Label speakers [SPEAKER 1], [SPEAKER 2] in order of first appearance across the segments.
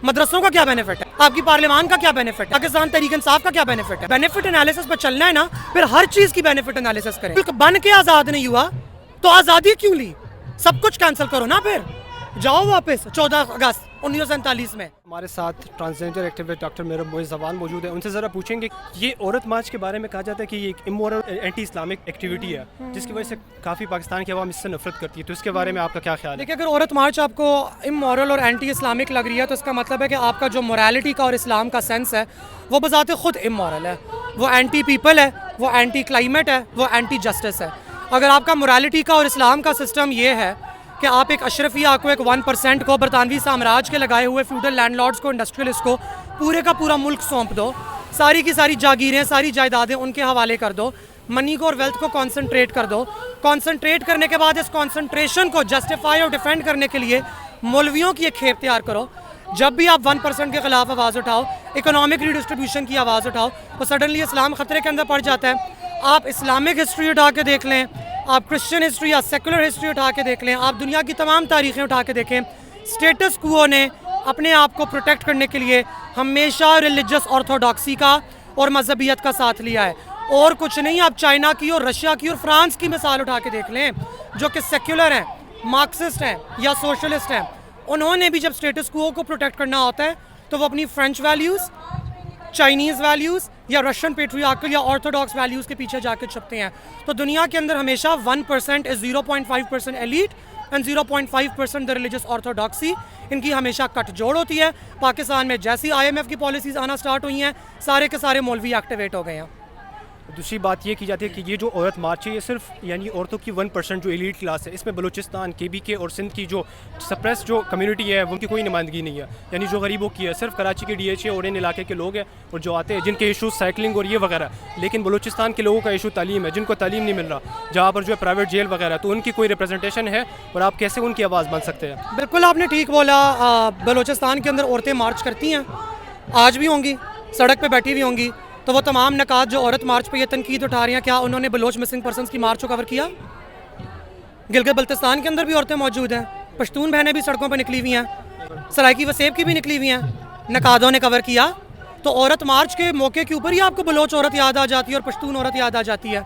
[SPEAKER 1] मदरसों का क्या बेनिफिट है, आपकी पार्लियामान का क्या बेनिफिट है, पाकिस्तान तहरीक इंसाफ का क्या बेनिफिट है। बेनिफिट एनालिसिस पर चलना है ना, फिर हर चीज की बेनिफिट एनालिसिस करें। मुल्क बन के आजाद नहीं हुआ तो आजादी क्यों ली, सब कुछ कैंसिल करो ना, फिर जाओ वापस 14 अगस्त 1947 में।
[SPEAKER 2] हमारे साथ ट्रांसजेंडर एक्टिविस्ट डॉक्टर मेहरब मोइज़ ज़बान मौजूद है, उनसे ज़रा पूछेंगे ये औरत मार्च के बारे में कहा जाता है कि ये एक इमोरल एंटी इस्लामिक एक्टिविटी है जिसकी वजह से काफ़ी पाकिस्तान की आवाम इससे नफरत करती है, तो इसके बारे में आपका क्या ख्याल है?
[SPEAKER 1] देखिए, अगर औरत मार्च आपको इमोरल और एंटी इस्लामिक लग रही है तो इसका मतलब है कि आपका जो मोरालिटी का और इस्लाम का सेंस है वो बजाते खुद इमोरल है, वो एंटी पीपल है, वो एंटी क्लाइमेट है, वो एंटी जस्टिस है। अगर आपका मोरालिटी का और इस्लाम का सिस्टम ये है कि आप एक अशरफिया को, एक 1% को, बरतानवी साम्राज्य के लगाए हुए फ्यूडल लैंडलॉर्ड्स को, इंडस्ट्रियलिस्ट को पूरे का पूरा मुल्क सौंप दो, सारी की सारी जागीरें, सारी जायदादें उनके हवाले कर दो, मनी को और वेल्थ को कॉन्सेंट्रेट कर दो, कॉन्सेंट्रेट करने के बाद इस कॉन्सेंट्रेशन को जस्टिफाई और डिफेंड करने के लिए मौलवियों की एक खेप तैयार करो। जब भी आप 1% के खिलाफ आवाज़ उठाओ, इकोनॉमिक रीडिस्ट्रीब्यूशन की आवाज़ उठाओ, तो सडनली इस्लाम खतरे के अंदर पड़ जाता है। आप इस्लामिक हिस्ट्री उठा के देख लें, आप क्रिश्चियन हिस्ट्री या सेकुलर हिस्ट्री उठा के देख लें, आप दुनिया की तमाम तारीखें उठा के देखें, स्टेटस क्वो ने अपने आप को प्रोटेक्ट करने के लिए हमेशा रिलीजियस ऑर्थोडॉक्सी का और मजहबियत का साथ लिया है, और कुछ नहीं। आप चाइना की और रशिया की और फ्रांस की मिसाल उठा के देख लें, जो कि सेक्युलर हैं, मार्क्सिस्ट हैं या सोशलिस्ट हैं। उन्होंने भी जब स्टेटस क्वो को प्रोटेक्ट करना होता है तो वो अपनी फ्रेंच वैल्यूज़, चाइनीज़ वैल्यूज़ या रशियन पेट्रियार्कल या ऑर्थोडॉक्स वैल्यूज़ के पीछे जाकर छपते हैं। तो दुनिया के अंदर हमेशा 1% is 0.5% elite and 0.5% the religious orthodoxy, इनकी हमेशा कट जोड़ होती है। पाकिस्तान में जैसी IMF की पॉलिसीज़ आना स्टार्ट हुई हैं, सारे के सारे मौलवी एक्टिवेट हो गए हैं।
[SPEAKER 2] दूसरी बात ये की जाती है कि ये जो औरत मार्च है ये सिर्फ यानी औरतों की 1% जो एलीट क्लास है, इसमें बलूचिस्तान, KBK और सिंध की जो सप्रेस जो कम्युनिटी है उनकी कोई नुमाइंदगी नहीं है, यानी जो गरीबों की है सिर्फ कराची के DHA और इन इलाके के लोग हैं और जो आते हैं जिनके इशू साइकिलिंग और ये वगैरह। लेकिन बलूचिस्तान के लोगों का इशू तालीम है, जिनको तालीम नहीं मिल रहा, जहाँ पर जो है प्राइवेट जेल वगैरह, तो उनकी कोई रिप्रेजेंटेशन है और आप कैसे उनकी आवाज़ बन सकते हैं?
[SPEAKER 1] बिल्कुल आपने ठीक बोला। बलूचिस्तान के अंदर औरतें मार्च करती हैं, आज भी होंगी, सड़क पे बैठी हुई होंगी। तो वो तमाम नकात जो औरत मार्च पे ये तनकीद उठा रही हैं, क्या उन्होंने बलोच मिसिंग पर्सनस की मार्च को कवर किया? गिलगित बल्तिस्तान के अंदर भी औरतें मौजूद हैं, पश्तून बहनें भी सड़कों पर निकली हुई हैं, सराइकी वसेब की भी निकली हुई हैं, नकादों ने कवर किया। तो औरत मार्च के मौके के ऊपर ही आपको बलोच औरत याद आ जाती है और पश्तून औरत याद आ जाती है।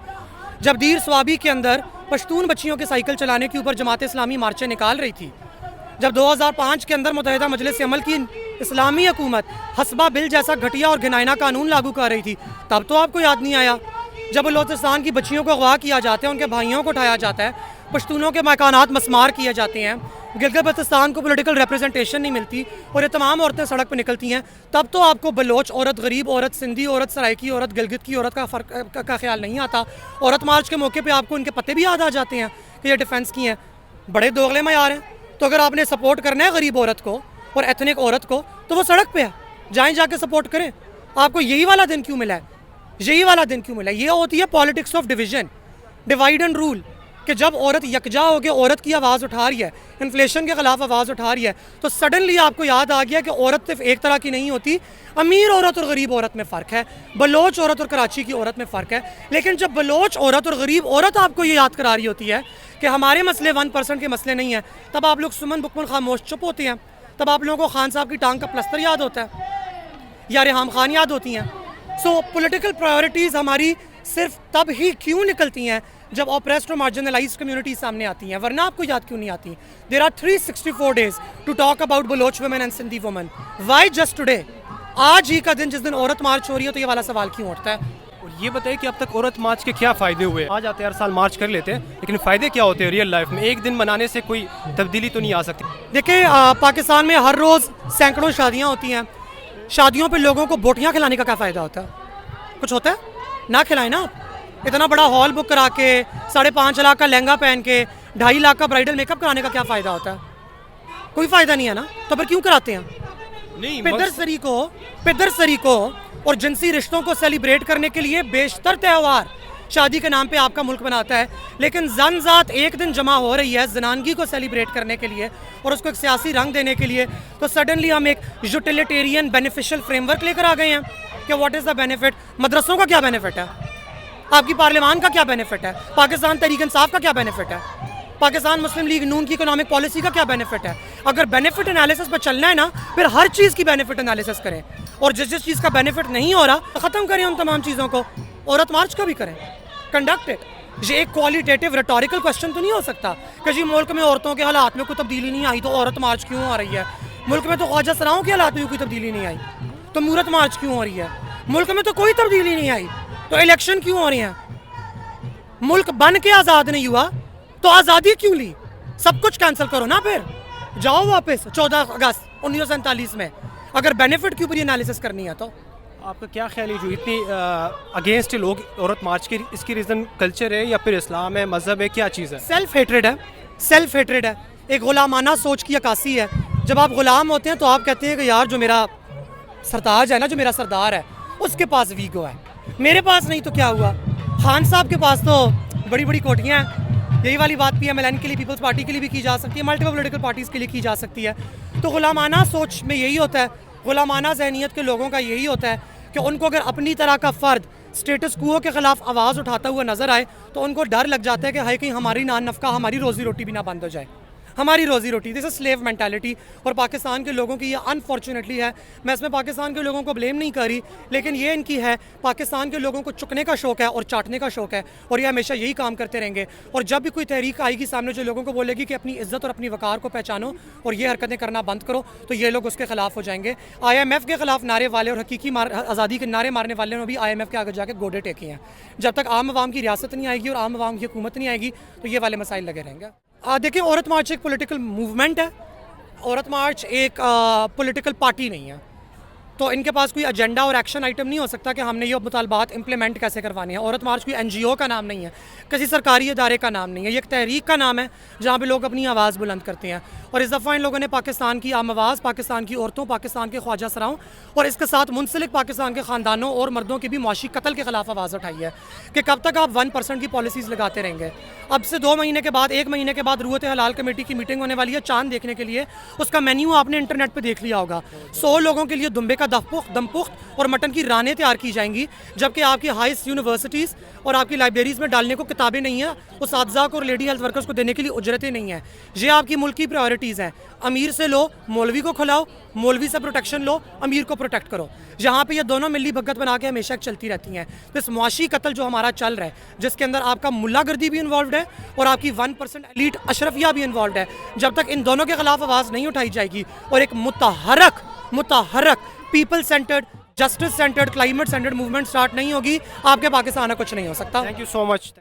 [SPEAKER 1] जब दीर स्वाबी के अंदर पश्तून बच्चियों के साइकिल चलाने के ऊपर जमात इस्लामी मार्चें निकाल रही थी, जब 2005 के अंदर मुत्तहिदा मजलिस अमल की इस्लामी हुकूमत हसबा बिल जैसा घटिया और घिनाइना कानून लागू कर रही थी, तब तो आपको याद नहीं आया। जब बलूचिस्तान की बच्चियों को अगवा किया जाता है, उनके भाइयों को उठाया जाता है, पश्तूनों के मकानात मस्मार किए जाते हैं, गिलगित बल्तिस्तान को पॉलिटिकल रिप्रेजेंटेशन नहीं मिलती और ये तमाम औरतें सड़क पर निकलती हैं, तब तो आपको बलोच औरत, गरीब औरत, सिंधी औरत, सराइकी औरत, गिलगित की औरत का फ़र्क का ख्याल नहीं आता। औरत मार्च के मौके पर आपको उनके पते भी याद आ जाते हैं कि ये डिफेंस की हैं। बड़े दोगले मयार हैं। तो अगर आपने सपोर्ट करना है गरीब औरत को और एथनिक औरत को, तो वो सड़क पे है, जाएं जाके सपोर्ट करें। आपको यही वाला दिन क्यों मिला है? यही वाला दिन क्यों मिला है? ये होती है politics of division, divide and rule, कि जब औरत यकजा होकर औरत की आवाज़ उठा रही है, इन्फ्लेशन के खिलाफ आवाज़ उठा रही है, तो सडनली आपको याद आ गया कि औरत सिर्फ एक तरह की नहीं होती, अमीर औरत और गरीब औरत में फ़र्क है, बलोच औरत और कराची की औरत में फ़र्क है। लेकिन जब बलोच औरत और गरीब औरत आपको ये याद करा रही होती है कि हमारे मसले 1% के मसले नहीं हैं, तब आप लोग सुमन बुकमन खामोश चुप होते हैं। तब आप लोगों को खान साहब की टांग का प्लस्तर याद होता है या रेहाम खान याद होती हैं। सो पॉलिटिकल प्रायोरिटीज़ हमारी सिर्फ तब ही क्यों निकलती हैं जब ऑप्रेस्ड और मार्जिनलाइज्ड कम्युनिटी सामने आती हैं, वरना आपको याद क्यों नहीं आती? There are 364 days to talk about Baloch women and Sindhi women. Why just today? आज ही का दिन जिस दिन औरत मार्च हो रही है, तो ये वाला सवाल क्यों उठता है?
[SPEAKER 2] और ये बताइए कि अब तक औरत मार्च के क्या फ़ायदे हुए? आ जाते हैं, हर साल मार्च कर लेते हैं, लेकिन फ़ायदे क्या होते हैं रियल लाइफ में? एक दिन मनाने से कोई तब्दीली तो नहीं आ सकती।
[SPEAKER 1] देखिए, पाकिस्तान में हर रोज़ सैकड़ों शादियाँ होती हैं। शादियों पे लोगों को बोटियाँ खिलाने का क्या फ़ायदा होता है? कुछ होता है? ना खिलाएं ना। इतना बड़ा हॉल बुक करा के 5.5 लाख का लहंगा पहन के 2.5 लाख का ब्राइडल मेकअप कराने का क्या फ़ायदा होता है? कोई फ़ायदा नहीं है ना, तो फिर क्यों कराते हैं?
[SPEAKER 2] नहीं,
[SPEAKER 1] पिदरसरी को और जिनसी रिश्तों को सेलिब्रेट करने के लिए बेशतर त्यौहार शादी के नाम पे आपका मुल्क बनाता है, लेकिन जन-जात एक दिन जमा हो रही है जनानगी को सेलिब्रेट करने के लिए और उसको एक सियासी रंग देने के लिए, तो सडनली हम एक यूटिलिटेरियन बेनिफिशियल फ्रेमवर्क लेकर आ गए हैं कि व्हाट इज़ द बेनिफिट। मदरसों का क्या बेनिफिट है? आपकी पार्लियामान का क्या बेनिफिट है? पाकिस्तान तहरीक इंसाफ का क्या बेनिफिट है? पाकिस्तान मुस्लिम लीग नून की इकोनॉमिक पॉलिसी का क्या बेनिफिट है? अगर बेनिफिट एनालिसिस पर चलना है ना, फिर हर चीज़ की बेनिफिट एनालिसिस करें, और जिस जिस चीज़ का बेनिफिट नहीं हो रहा ख़त्म करें उन तमाम चीज़ों को। औरत मार्च का भी करें, कंडक्ट इट। ये एक क्वालिटेटिव रेटोरिकल क्वेश्चन तो नहीं हो सकता कि जी मुल्क में औरतों के हालात में कोई तब्दीली नहीं आई तो औरत मार्च क्यों आ रही है? मुल्क में तो ख्वाजा सराओं के हालात में कोई तब्दीली नहीं आई तो मूरत मार्च क्यों हो रही है? मुल्क में तो कोई तब्दीली नहीं आई तो इलेक्शन क्यों हो रहे हैं? मुल्क बन के आज़ाद नहीं हुआ तो आज़ादी क्यों ली? सब कुछ कैंसिल करो ना, फिर जाओ वापस 14 अगस्त 1947 में, अगर बेनिफिट की ऊपर एनालिसिस करनी है तो।
[SPEAKER 2] आपका क्या ख्याल है जो इतनी अगेंस्ट लोग औरत मार्च के, इसकी रीज़न कल्चर है या फिर इस्लाम है, मज़हब है, क्या चीज़ है?
[SPEAKER 1] सेल्फ हेट्रेड है, सेल्फ हेट्रेड है, एक गुलामाना सोच की अक्कासी है। जब आप गुलाम होते हैं तो आप कहते हैं कि यार जो मेरा सरताज है ना, जो मेरा सरदार है, उसके पास वीगो है, मेरे पास नहीं तो क्या हुआ? खान साहब के पास तो बड़ी बड़ी कोठियाँ हैं। यही वाली बात PMLN के लिए, पीपल्स पार्टी के लिए भी की जा सकती है, मल्टीपल पॉलिटिकल पार्टीज़ के लिए की जा सकती है। तो गुलामाना सोच में यही होता है, गुलामाना जहनीत के लोगों का यही होता है कि उनको अगर अपनी तरह का फ़र्द स्टेटस क्वो के ख़िलाफ़ आवाज़ उठाता हुआ नज़र आए तो उनको डर लग जाता है कि हाय कहीं हमारी नान नफ़का, हमारी रोज़ी रोटी भी ना बंद हो जाए, हमारी रोज़ी रोटी। दिस इज़ स्लेव मेंटालिटी, और पाकिस्तान के लोगों की ये अनफॉर्चुनेटली है। मैं इसमें पाकिस्तान के लोगों को ब्लेम नहीं कर रही, लेकिन ये इनकी है। पाकिस्तान के लोगों को चुकने का शौक़ है और चाटने का शौक़ है, और ये हमेशा यही काम करते रहेंगे। और जब भी कोई तहरीक आएगी सामने जो लोगों को बोलेगी कि अपनी इज़्ज़त और अपनी वक़ार को पहचानो और ये हरकतें करना बंद करो, तो ये लोग उसके ख़िलाफ़ हो जाएंगे। IMF के ख़िलाफ़ नारे वाले और हकीकी आज़ादी के नारे मारने वाले ने भी IMF के आगे जाके गोडे टेके हैं। जब तक आम आवाम की रियासत नहीं आएगी और आम आवाम की हुकूमत नहीं आएगी तो ये वाले मसाइल लगे रहेंगे। देखिए, औरत मार्च एक पॉलिटिकल मूवमेंट है, औरत मार्च एक पॉलिटिकल पार्टी नहीं है, तो इनके पास कोई एजेंडा और एक्शन आइटम नहीं हो सकता कि हमने ये मुतालबात इंप्लीमेंट कैसे करवानी है। औरत मार्च कोई NGO का नाम नहीं है, किसी सरकारी इदारे का नाम नहीं है, ये एक तहरीक का नाम है जहाँ पे लोग अपनी आवाज़ बुलंद करते हैं। और इस दफ़ा इन लोगों ने पाकिस्तान की आम आवाज़, पाकिस्तान की औरतों, पाकिस्तान के ख्वाजा सराओं और इसके साथ मुंसलिक पाकिस्तान के ख़ानदानों और मर्दों की भी मुआशी कत्ल के ख़िलाफ़ आवाज़ उठाई है कि कब तक आप 1% की पॉलिसीज़ लगाते रहेंगे। अब से 2 महीने के बाद, 1 महीने के बाद रुअत हलाल कमेटी की मीटिंग होने वाली है चांद देखने के लिए। उसका मेन्यू आपने इंटरनेट पर देख लिया होगा। 100 लोगों के लिए दुम्बे का दमपुख्त और मटन की रानें तैयार की जाएंगी, जबकि आपकी हाईस्ट यूनिवर्सिटीज़ और आपकी लाइब्रेरीज़ में डालने को किताबें नहीं हैं, उसातिज़ा को और लेडी हेल्थ वर्कर्स को देने के लिए उजरतें नहीं हैं। ये आपकी मुल्क की प्रायोरिटीज़ हैं। अमीर से लो, मौलवी को खिलाओ, मौलवी से प्रोटेक्शन लो, अमीर को प्रोटेक्ट करो। जहाँ पे ये दोनों मिली भगत बना के हमेशा चलती रहती हैं। तो इस मुआशी कत्ल जो हमारा चल रहा है, जिसके अंदर आपका मुल्लागर्दी भी इन्वॉल्व है और आपकी 1% एलीट अशरफिया भी इन्वॉल्व है, जब तक इन दोनों के खिलाफ आवाज़ नहीं उठाई जाएगी और एक मुतहरक people centred, justice centred, climate centred movement start नहीं होगी, आपके पाकिस्तान में कुछ नहीं हो सकता।
[SPEAKER 2] Thank you so much.